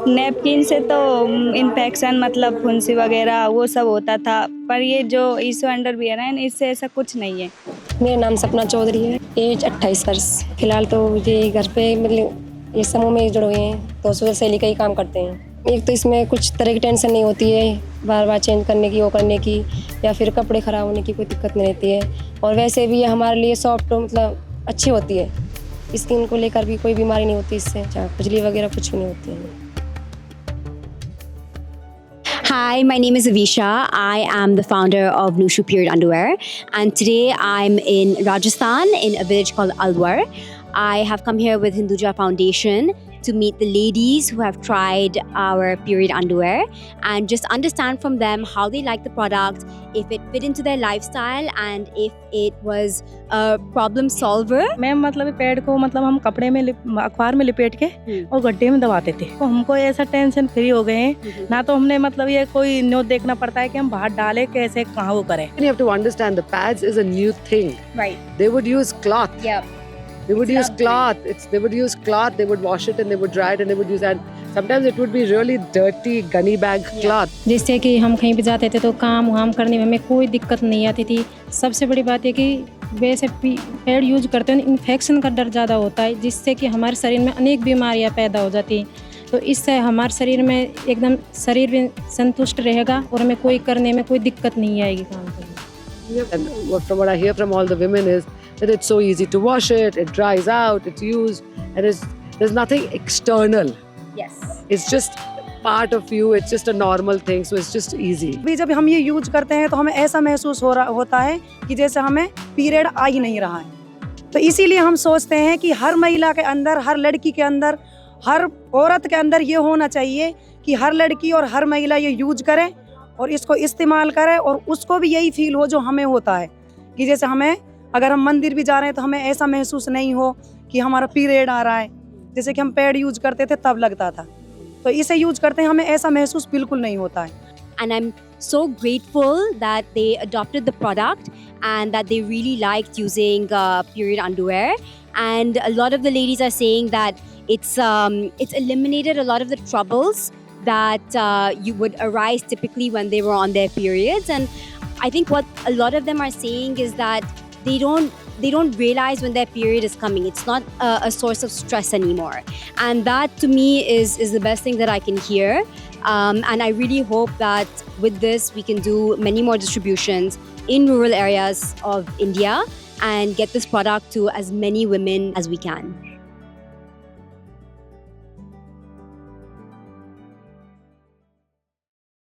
Napkin से तो infection मतलब फुंसी वगैरह वो सब होता था, पर ये जो ईसो अंडरवियर है इससे ऐसा कुछ नहीं है। मेरा नाम सपना चौधरी है, एज 28 वर्ष। फिलहाल तो ये घर पे मतलब ये समूह में जुड़े हुए हैं, तो सुबह सहेली का ही काम करते हैं। एक तो इसमें कुछ तरह की टेंशन नहीं होती है, बार बार चेंज करने की, वो करने की, या फिर कपड़े ख़राब होने की कोई दिक्कत नहीं रहती है। और वैसे भी ये हमारे लिए सॉफ्ट मतलब अच्छी होती है, स्किन को लेकर भी कोई बीमारी नहीं होती इससे, खुजली वगैरह कुछ भी नहीं होती है। Hi, my name is Avisha. I am the founder of Nushu Period Underwear, and today I'm in Rajasthan in a village called Alwar. I have come here with Hinduja Foundation to meet the ladies who have tried our period underwear and just understand from them how they like the product, if it fit into their lifestyle, and if it was a problem solver. Ma'am मतलब pad को मतलब हम कपड़े में अखबार में लिपेट के और गड्ढे में दबाते थे, तो हमको ऐसा टेंशन फ्री हो गए हैं। ना तो हमने मतलब ये कोई न्यूज़ देखना पड़ता है कि हम बाहर डालें कैसे कहाँ वो करें। You have to understand the pads is a new thing. Right. They would use cloth. Yeah. They would use cloth. They would use cloth. They would wash it and they would dry it and they would use that. Sometimes it would be really dirty gunny bag cloth. जिससे कि हम कहीं भी जाते थे तो काम वाम करने में हमें कोई दिक्कत नहीं आती थी। सबसे बड़ी बात है कि वैसे पैड यूज करते हैं इन्फेक्शन का डर ज़्यादा होता है, जिससे कि हमारे शरीर में अनेक बीमारियां पैदा हो जाती हैं। तो इससे हमारे शरीर में एकदम शरीर भी संतुष्ट रहेगा और हमें कोई करने में कोई दिक्कत नहीं आएगी काम करने में। And from what I hear from all the women is that it's so easy to wash it, it dries out, it's used, and there's nothing external. Yes. It's just part of you. It's just a normal thing, so it's just easy. अभी जब हम ये use करते हैं तो हमें ऐसा महसूस होता है कि जैसे हमें पीरियड आ ही नहीं रहा है। तो इसीलिए हम सोचते हैं कि हर महिला के अंदर, हर लड़की के अंदर, हर औरत के अंदर ये होना चाहिए कि हर लड़की और हर महिला ये यूज करे और इसको इस्तेमाल करे और उसको भी यही फील हो जो हमें होता है कि जैसे हमें अगर हम मंदिर भी जा रहे हैं तो हमें ऐसा महसूस नहीं हो कि हमारा पीरियड आ रहा है। जैसे कि हम पैड यूज करते थे तब लगता था, तो इसे यूज करते हैं हमें ऐसा महसूस बिल्कुल नहीं होता है। And I'm so grateful that they adopted the product and that they really liked using period underwear. And a lot of the ladies are saying that it's eliminated a lot of the troubles that you would arise typically when they were on their periods. And I think what a lot of them are saying is that they don't realize when their period is coming. It's not a source of stress anymore. And that to me is the best thing that I can hear. And I really hope that with this we can do many more distributions in rural areas of India and get this product to as many women as we can.